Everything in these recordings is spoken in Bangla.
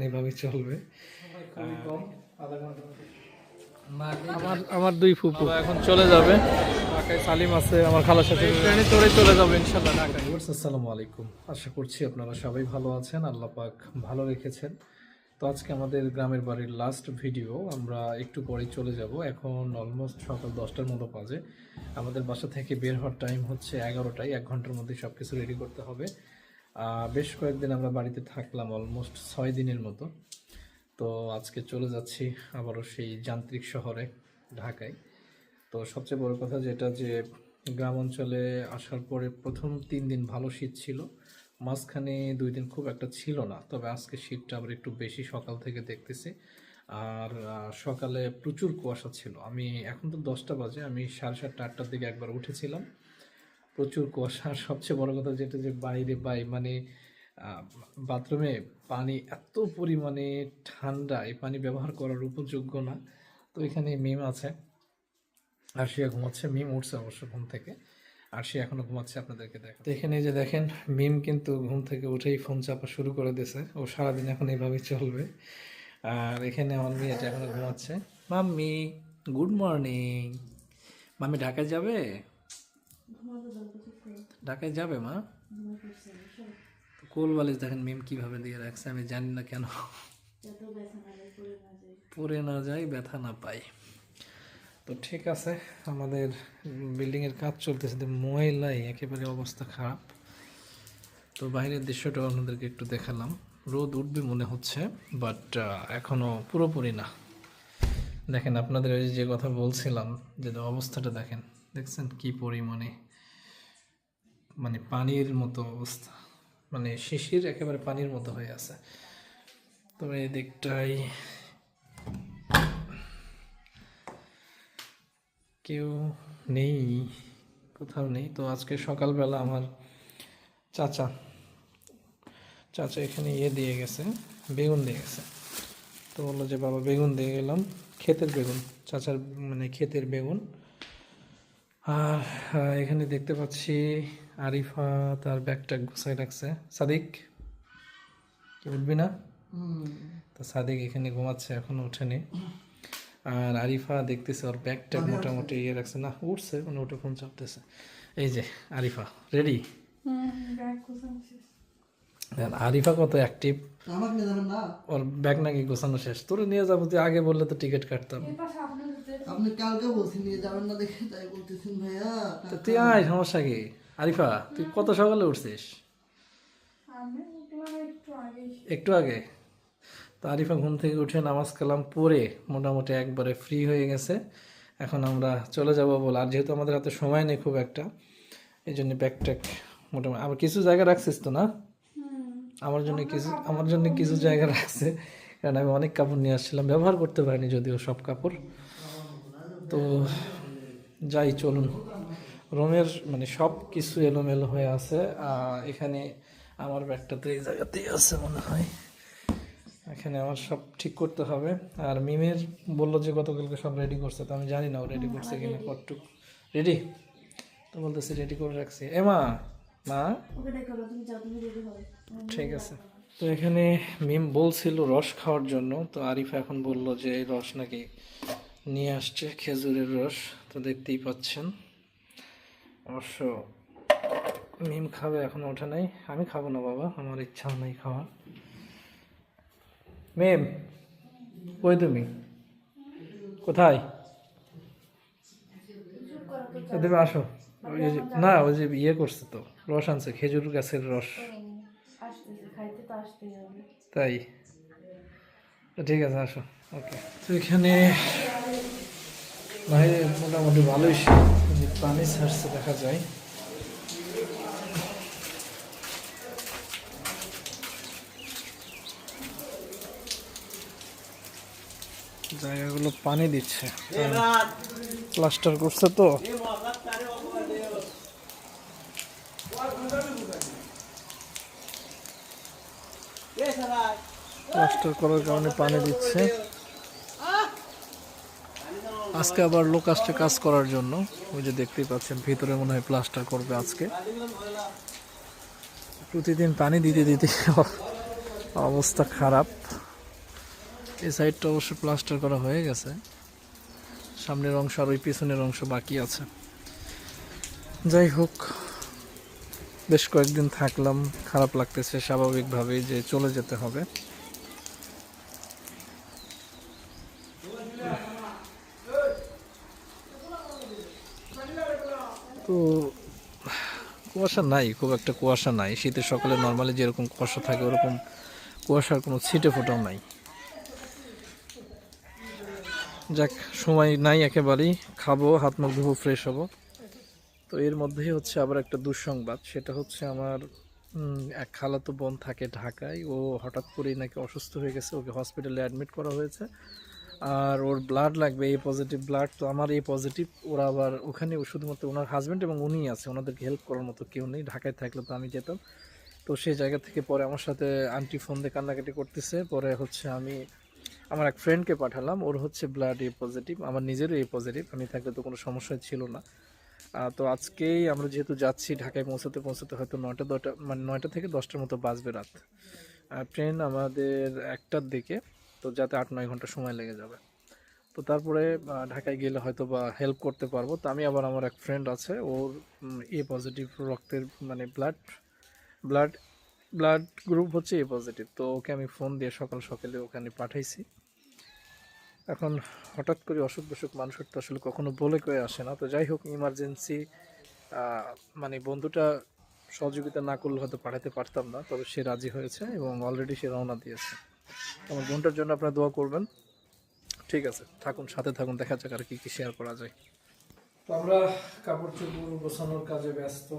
এইভাবে চলবে। আমার দুই ফুপু এখন চলে যাবে ঢাকায়। সালিম আছে আমার খালার সাথে, ট্রেনে চড়ে চলে যাবে ইনশাল্লাহ ঢাকায়। আসসালামু আলাইকুম, আশা করছি আপনারা সবাই ভালো আছেন, আল্লাহ পাক ভালো রেখেছেন। তো আজকে আমাদের গ্রামের বাড়ির লাস্ট ভিডিও, আমরা একটু পরেই চলে যাব। এখন অলমোস্ট সকাল 10টার মতো বাজে। আমাদের বাসা থেকে বের হওয়ার টাইম হচ্ছে 11টায়। 1 ঘন্টার মধ্যে সব কিছু রেডি করতে হবে। বেশ কয়েকদিন আমরা বাড়িতে থাকলাম, অলমোস্ট 6 দিনের মতো। তো আজকে চলে যাচ্ছি আবারও সেই যান্ত্রিক শহরে ঢাকায়। তো সবচেয়ে বড় কথা যেটা, যে গ্রাম অঞ্চলে আসার পরে প্রথম 3 দিন ভালো শীত ছিল, মাঝখানে 2 দিন খুব একটা ছিল না। তবে আজকে শীতটা আবার একটু বেশি সকাল থেকে দেখতেছি। আর সকালে প্রচুর কুয়াশা ছিল। আমি এখন তো 10টা বাজে, আমি 7:30 8টার দিকে একবার উঠেছিলাম। প্রচুর কুয়াশা। আর সবচেয়ে বড় কথা যেটা, যে বাইরে মানে বাথরুমে পানি এত পরিমাণে ঠান্ডা, এই পানি ব্যবহার করার উপযোগ্য না। তো এখানে মিম আছে, আরশিয়া ঘুমাচ্ছে। মিম উঠছে অবশ্য ঘুম থেকে, আরশিয়া এখনো ঘুমাচ্ছে, আপনাদেরকে দেখো। তো এখানে যে দেখেন, মিম কিন্তু ঘুম থেকে উঠেই ফোন চাপা শুরু করে দিয়েছে। ও সারাদিন এখন এইভাবেই চলবে। আর এখানে আমার মেয়েটা এখনো ঘুমাচ্ছে। Mummy good morning. মাম্মি ঢাকায় যাবে? ঢাকায় যাবে মা? কোল বালিশ দেখেন মিম কিভাবে দিয়ে রাখছে, আমি জানি না কেন। পড়ে না যায়, ব্যথা না পাই। তো ঠিক আছে, আমাদের বিল্ডিংয়ের কাজ চলতেছে, ময়লাই একেবারে অবস্থা খারাপ। তো বাইরের দৃশ্যটা আপনাদেরকে একটু দেখালাম। রোদ উঠবে মনে হচ্ছে, বাট এখনো পুরোপুরি না। দেখেন আপনাদের ওই যে কথা বলছিলাম, যে অবস্থাটা দেখেন, দেখছেন কি পরিমাণে, মানে পানির মতো অবস্থা, মানে শিশির একেবারে পানির মতো হয়ে আছে। তবে এই দিকটাই কেউ নেই, কোথাও নেই। তো আজকে সকালবেলা আমার চাচা এখানে দিয়ে গেছে, বেগুন দিয়ে গেছে। তো বললো যে বাবা বেগুন দিয়ে গেলাম, ক্ষেতের বেগুন, চাচার মানে ক্ষেতের বেগুন। আর এখানে দেখতে পাচ্ছি আরিফা তার ব্যাগটা গুছাই রাখছে। সাদিক কি উঠবি না? তো সাদিক এখানে ঘুমাচ্ছে, এখনো ওঠেনি। আর আরিফা দেখতেছে ওর ব্যাগটা মোটামুটি ইয়ে রাখছে, না উঠছে, মানে ওটা ফোন চাপতেছে। এই যে আরিফা রেডি। আরিফা কত অ্যাক্টিভ, ওর ব্যাগ নাকি গোছানো শেষ। তোরে নিয়ে যাবো, তুই আগে বললে তো টিকিট কাটতাম। আপনি কালকে বলছেন নিয়ে যাবেন না, দেখে তাই বলতেছেন ভাইয়া। তো তুই আয়, সমস্যা কি? আরিফা তুই কত সকালে উঠছিস? একটু আগে। তো আরিফা ঘুম থেকে উঠে নামাজ কালাম পড়ে মোটামুটি একবারে ফ্রি হয়ে গেছে। এখন আমরা চলে যাব বলে, আর যেহেতু আমাদের হাতে সময় নেই খুব একটা, এই জন্য ব্যাগট্যাগ মোটামুটি আবার কিছু জায়গা রাখছিস তো না? আমার জন্য কিছু জায়গা রাখছে, কারণ আমি অনেক কাপড় নিয়ে আসছিলাম, ব্যবহার করতে পারিনি যদিও সব কাপড়। তো যাই, চলুন। রুমের মানে সব কিছু এলোমেলো হয়ে আছে। এখানে আমার ব্যাগটা তো এই জায়গাতেই আছে মনে হয়, এখানে আমার সব ঠিক করতে হবে। আর মিমের বললো যে গতকালকে সব রেডি করছে, তো আমি জানি না ও রেডি করছে কিনা, কতটুক রেডি। তো বলতেছি রেডি করে রাখছি। মা ঠিক আছে। তো এখানে মিম বলছিল রস খাওয়ার জন্য, তো আরিফা এখন বলল যে এই রস নাকি নিয়ে আসছে, খেজুরের রস। তো দেখতেই পাচ্ছেন, অবশ্য মিম খাবে, এখন ওঠে নাই। আমি খাবো না বাবা, আমার ইচ্ছা নাই খাওয়ার। মেম কই তুমি, কোথায়? তুমি আসো। না ওই যে ইয়ে করছে তো, রস আনছে, খেজুর গাছের রস। তাই তো ঠিক আছে, আসো। ওকে। তো এখানে বাইরে মোটামুটি ভালোই পানি ছাড়ছে দেখা যায়। জায়গাগুলো পানি দিচ্ছে, প্লাস্টার করছে তো। প্লাস্টার করার কারণে পানি দিচ্ছে। আজকে আবার লোক আসছে কাজ করার জন্য, ওই যে দেখতেই পাচ্ছেন ভিতরে মনে হয় প্লাস্টার করবে আজকে। প্রতিদিন পানি দিতে দিতে অবস্থা খারাপ। এই সাইডটা অবশ্য প্লাস্টার করা হয়ে গেছে, সামনের অংশ আর ওই পিছনের অংশ বাকি আছে। যাই হোক, বেশ কয়েকদিন থাকলাম, খারাপ লাগতেছে স্বাভাবিকভাবেই যে চলে যেতে হবে। তো কুয়াশা নাই, খুব একটা কুয়াশা নাই। শীতের সকালে নর্মালি যেরকম কুয়াশা থাকে ওরকম কুয়াশার কোনো ছিটে ফোটাও নাই। যাক, সময় নাই একেবারেই, খাবো, হাত মুখ ধুবো, ফ্রেশ হবো। তো এর মধ্যেই হচ্ছে আবার একটা দুঃসংবাদ, সেটা হচ্ছে আমার এক খালাতো বোন থাকে ঢাকায়, ও হঠাৎ করেই নাকি অসুস্থ হয়ে গেছে, ওকে হসপিটালে অ্যাডমিট করা হয়েছে। আর ওর ব্লাড লাগবে, এ পজিটিভ ব্লাড। তো আমার এ পজিটিভ, ওরা আবার ওখানে শুধুমাত্র ওনার হাজব্যান্ড এবং উনিই আছে, ওনাদেরকে হেল্প করার মতো কেউ নেই। ঢাকায় থাকলে তো আমি যেতাম। তো সেই জায়গা থেকে পরে আমার সাথে আন্টি ফোন দিয়ে কান্নাকাটি করতেছে। পরে হচ্ছে আমি আমার এক ফ্রেন্ডকে পাঠালাম, ওর হচ্ছে ব্লাড এ পজিটিভ, আমার নিজেরও এ পজিটিভ। আমি থাকলে তো কোনো সমস্যা ছিল না। তো আজকেই আমরা যেহেতু যাচ্ছি, ঢাকায় পৌঁছাতে পৌঁছাতে হয়তো 9টা মানে 9টা থেকে 10টার মতো বাজবে রাত। ট্রেন আমাদের 1টার দিকে, তো যাতে 8-9 ঘন্টা সময় লেগে যাবে। তো তারপরে ঢাকায় গেলে হয়তো বা হেল্প করতে পারবো। তো আমি আবার, আমার এক ফ্রেন্ড আছে, ওর এ পজিটিভ রক্তের মানে ব্লাড ব্লাড ব্লাড গ্রুপ হচ্ছে এ পজিটিভ। তো ওকে আমি ফোন দিয়ে সকাল সকালে ওখানে পাঠাইছি। এখন হঠাৎ করে অসুখ বিসুখ মানুষের তো আসলে কখনো বলে কয়ে আসে না। তো যাই হোক, ইমার্জেন্সি মানে বন্ধুটা সহযোগিতা না করলে হয়তো পাঠাতে পারতাম না, তবে সে রাজি হয়েছে এবং অলরেডি সে রওনা দিয়েছে। আমার বোনটার জন্য আপনারা দোয়া করবেন। ঠিক আছে, থাকুন, সাথে থাকুন, দেখা যাক আর কি কি শেয়ার করা যায়। তো আমরা কাপড় চোপড় গোছানোর কাজে ব্যস্ত,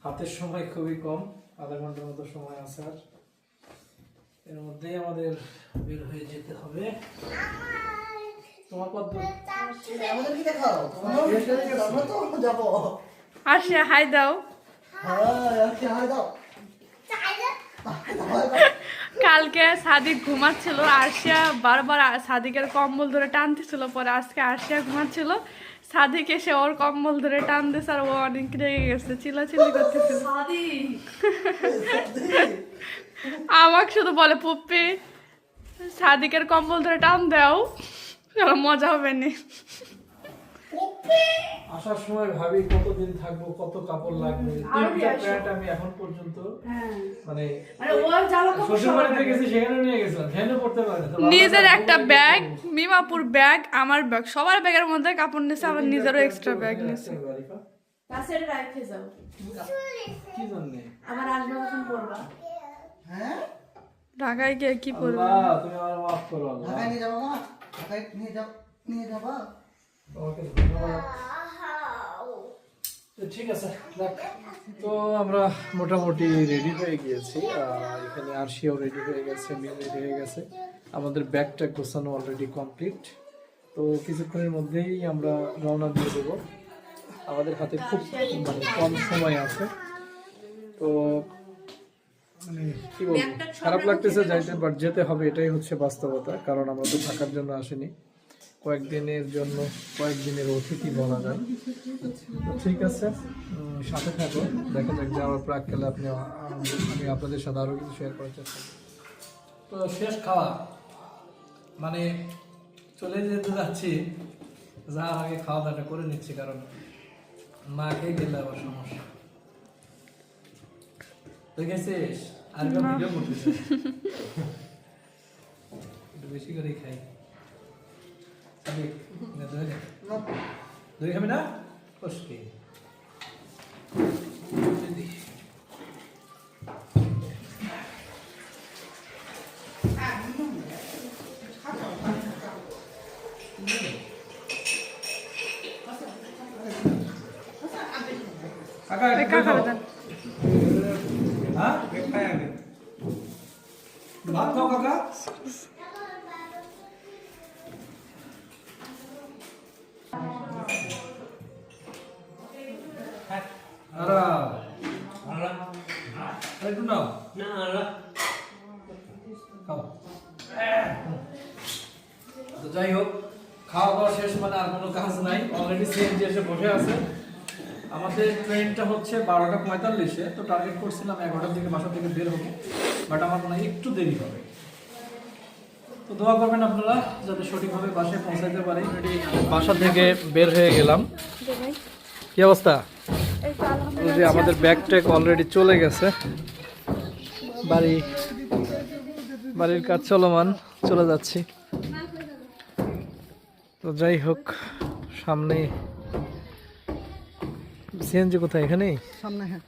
হাতের সময় খুবই কম, আধা ঘন্টার মতো সময় আছে আর, এর মধ্যেই আমাদের বের হয়ে যেতে হবে। তোমার কত আমাদের কি দেখাও? আমরা তো যাবো। আশা হাই দাও। হ্যাঁ, কি হাই দাও। কালকে সাদিক ঘুমাচ্ছিল, আরশিয়া বারবার সাদিকের কম্বল ধরে টানতেছিল। পরে আজকে আরশিয়া ঘুমাচ্ছিল, সাদিক এসে ওর কম্বল ধরে টান দিয়েছে আর ও অনেক রেগে গেছে, চিল্লাচিল্লি করতেছিল। আমাকে শুধু বলে পুপ্পি সাদিকের কম্বল ধরে টান দাও, মজা হবে না। আসার সময় ভাবি কতদিন থাকবো, কত কাপড় লাগবে। তিনটা প্যান্ট আমি এখন পর্যন্ত মানে শ্বশুরবাড়িতে গেছি, সেখানে নিয়ে গেছিলাম, সেখানে পড়তে পারি না। নিজের একটা ব্যাগ, মিমাপুর ব্যাগ, আমার ব্যাগ, সবার ব্যাগের মধ্যে কাপড় নিছে, আমার নিজেরও এক্সট্রা ব্যাগ নিছে। কাছের রাখতে যাও, কি জন্য? আমার আসবে তখন পড়বা। হ্যাঁ? ঢাকায় গিয়ে কি পরবে? আল্লাহ, তুমি আমার মাফ করো আল্লাহ। ঢাকায় নিয়ে যাবো মা? ঢাকায় নিয়ে যাবা? তোমাকে ধন্যবাদ। তো ঠিক আছে, দেখ, তো আমরা মোটামুটি রেডি হয়ে গিয়েছি। এখানে আরশিয়াও রেডি হয়ে গেছে, মিল রেডি হয়ে গেছে, আমাদের ব্যাগটা গোছানো অলরেডি কমপ্লিট। তো কিছুক্ষণের মধ্যেই আমরা রওনা দিয়ে দেবো। আমাদের হাতে খুব মানে কম সময় আছে। তো মানে কি বলবো, খারাপ লাগতেছে যাইতে, বাট যেতে হবে, এটাই হচ্ছে বাস্তবতা। কারণ আমরা তো থাকার জন্য আসিনি, কয়েকদিনের জন্য, কয়েকদিনের অতিথি বলা যায়। তো ঠিক আছে, সাথে থাকো, দেখা যাক যাওয়ার প্রাককালে আমি আপনাদের সাথে আরও কিছু শেয়ার করার চেষ্টা করি। তো শেষ খাওয়া, মানে চলে যেতে যাচ্ছি, যা আগে খাওয়া দাওয়াটা করে নিচ্ছি, কারণ না খেয়ে গেলে আবার সমস্যা। দেখেছিস আর ভিডিও করতেছে, একটু বেশি করেই খাই। দই খাবি না? কষকে ভাত খাও কাকা। একটু নাও খাও। তো যাই হোক, খাওয়া দাওয়া শেষ, মানে আর কোনো কাজ নাই, অলরেডি সিএনজি এসে বসে আছে। আমাদের ট্রেনটা হচ্ছে 12টা 45-এ, তো টার্গেট করছিলাম 11টার দিকে বাসা থেকে বের হবো, বাট আমার মনে হয় একটু দেরি হবে। তো দোয়া করবেন আপনারা যাতে সঠিকভাবে বাসায় পৌঁছাতে পারি। বাসা থেকে বের হয়ে গেলাম। কি অবস্থা? ওই যে আমাদের ব্যাগ ট্যাগ অলরেডি চলে গেছে, বাড়ির কাজ চলমান, চলে যাচ্ছি। তো যাই হোক, সামনে সিএনজি কোথায়? এখানেই সামনে। হ্যাঁ,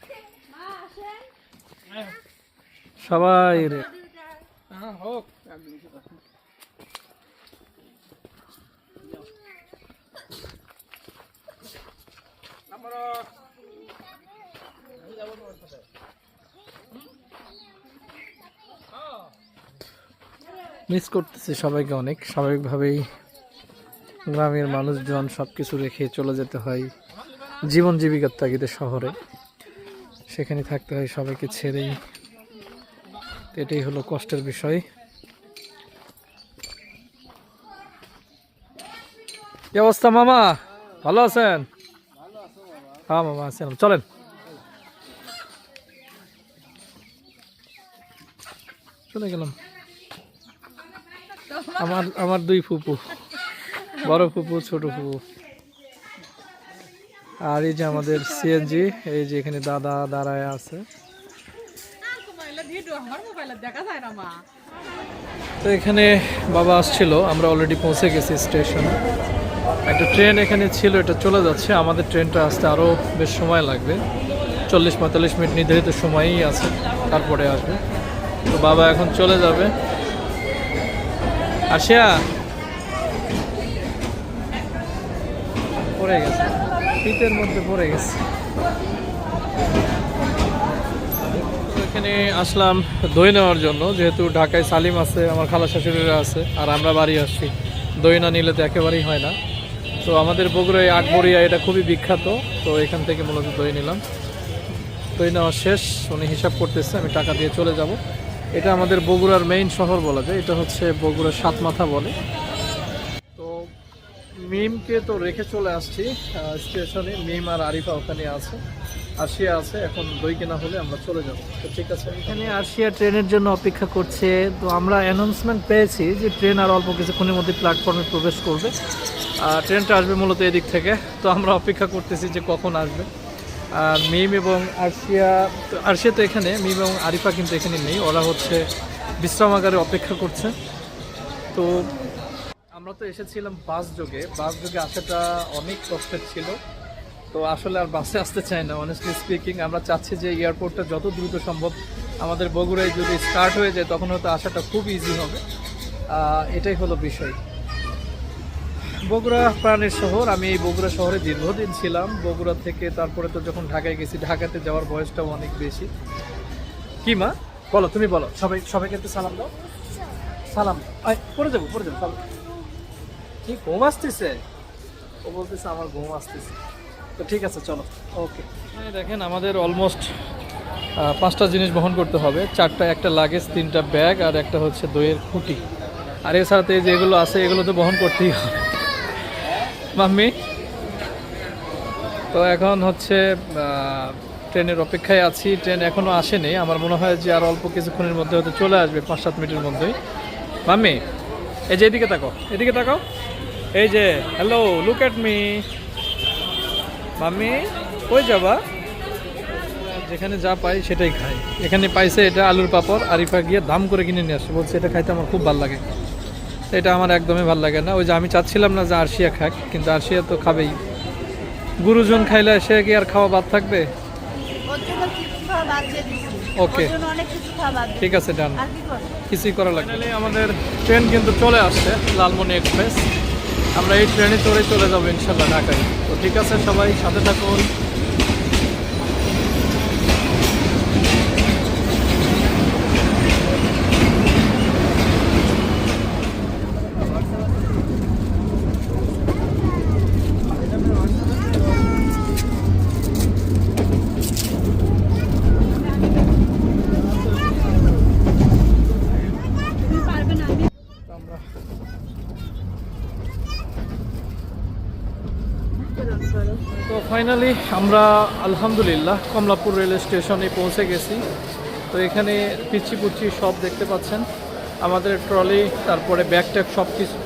সবাই রে মিস করতেছি সবাইকে অনেক। স্বাভাবিকভাবেই গ্রামের মানুষজন সবকিছু রেখে চলে যেতে হয় জীবন জীবিকার তাগিদে শহরে, সেখানে থাকতে হয় সবাইকে ছেড়েই। এটাই হলো কষ্টের বিষয়। কি অবস্থা মামা, ভালো আছেন? হ্যাঁ মামা আছেন, চলেন। চলে গেলাম। আমার দুই ফুপু, বড় ফুপু, ছোট ফুপু। আর এই যে আমাদের সিএনজি, এই যে এখানে দাদা দাঁড়ায় আছে। তো এখানে বাবা আসছিল, আমরা অলরেডি পৌঁছে গেছি স্টেশনে। একটা ট্রেন এখানে ছিল, এটা চলে যাচ্ছে। আমাদের ট্রেনটা আসতে আরও বেশ সময় লাগবে, 40-45 মিনিট নির্ধারিত সময়ই আছে, তারপরে আসবে। তো বাবা এখন চলে যাবে। আসিয়া পড়ে গেছে, শীতের মধ্যে পড়ে গেছে। এখানে আসলাম দই নেওয়ার জন্য, যেহেতু ঢাকায় সালিম আছে, আমার খালা শাশুড়িরা আছে, আর আমরা বাড়ি আসছি। দই না নিলে তো একেবারেই হয় না। তো আমাদের বগুড়ায় আকবরিয়া এটা খুবই বিখ্যাত, তো এখান থেকে মূলত দই নিলাম। দই নেওয়া শেষ, উনি হিসাব করতেছে, আমি টাকা দিয়ে চলে যাব। এটা আমাদের বগুড়ার মেইন শহর বলা যায়, এটা হচ্ছে বগুড়ার সাতমাথা বলে। তো মিমকে তো রেখে চলে আসছি স্টেশনে, মিম আর আরিফা ওখানে আছে, আরশিয়া আছে। এখন দই কেনা হলে আমরা চলে যাব। তো ঠিক আছে, এখানে আরশিয়া ট্রেনের জন্য অপেক্ষা করছে। তো আমরা অ্যানাউন্সমেন্ট পেয়েছি যে ট্রেন আর অল্প কিছুক্ষণের মধ্যে প্ল্যাটফর্মে প্রবেশ করবে। ট্রেনটা আসবে মূলত এদিক থেকে, তো আমরা অপেক্ষা করতেছি যে কখন আসবে। আর মিম এবং আরশিয়া তো এখানে, মিম এবং আরিফা কিন্তু এখানে নেই, ওরা হচ্ছে বিশ্রামাগারে অপেক্ষা করছে। তো আমরা তো এসেছিলাম বাস যোগে আসাটা অনেক কষ্টের ছিল। তো আসলে আর বাসে আসতে চাই না, অনেস্টলি স্পিকিং। আমরা চাচ্ছি যে এয়ারপোর্টটা যত দ্রুত সম্ভব আমাদের বগুড়ায় যদি স্টার্ট হয়ে যায়, তখন হয়তো আসাটা খুব ইজি হবে। এটাই হলো বিষয়। বগুড়া প্রাণের শহর, আমি এই বগুড়া শহরে দীর্ঘদিন ছিলাম। বগুড়া থেকে তারপরে তো যখন ঢাকায় গেছি, ঢাকাতে যাওয়ার বয়সটাও অনেক বেশি। কি মা বলো, তুমি বলো, সবাইকে একটু সালাম দাও। সালাম পড়ে যাবো সবাই। কি ঘুম আসতেছে? ও বলতেছে আমার ঘুম আসতেছে। তো ঠিক আছে, চলো, ওকে। দেখেন আমাদের অলমোস্ট 5টা জিনিস বহন করতে হবে। 4টা, একটা লাগেজ, 3টা ব্যাগ, আর একটা হচ্ছে দইয়ের খুঁটি। আর এছাড়া তো এই যে এগুলো আছে, এগুলো তো বহন করতেই হবে। মাম্মি তো এখন হচ্ছে ট্রেনের অপেক্ষায় আছি। ট্রেন এখনও আসেনি, আমার মনে হয় যে আর অল্প কিছুক্ষণের মধ্যে হয়তো চলে আসবে, 5-7 মিনিটের মধ্যেই। মাম্মি এই যে এদিকে তাকাও, এদিকে তাকাও, এই যে hello, look at me. Mummy কই যাবা? যেখানে যা পাই সেটাই খাই। এখানে পাইছে এটা আলুর পাপড়, আরিফা গিয়ে দাম করে কিনে নিয়ে আসছে, বলছে এটা খাইতে আমার খুব ভালো লাগে। এটা আমার একদমই ভালো লাগে না। ওই যে আমি চাচ্ছিলাম না যে আরশিয়া খাক, কিন্তু আরশিয়া তো খাবেই। গুরুজন খাইলে সে কি আর খাওয়া বাদ থাকবে? ওকে ঠিক আছে, ডান, কিছুই করা লাগবে না। আমাদের ট্রেন কিন্তু চলে আসছে, লালমনি এক্সপ্রেস। আমরা এই ট্রেনে চড়ে চলে যাবো ইনশাল্লাহ ঢাকায়। তো ঠিক আছে, সবাই সাথে থাকুন। তো ফাইনালি আমরা আলহামদুলিল্লাহ কমলাপুর রেল স্টেশনে পৌঁছে গেছি। তো এখানে পিচ্ছি পুচ্ছি সব দেখতে পাচ্ছেন, আমাদের ট্রলি তারপরে ব্যাগ ট্যাগ সব কিছু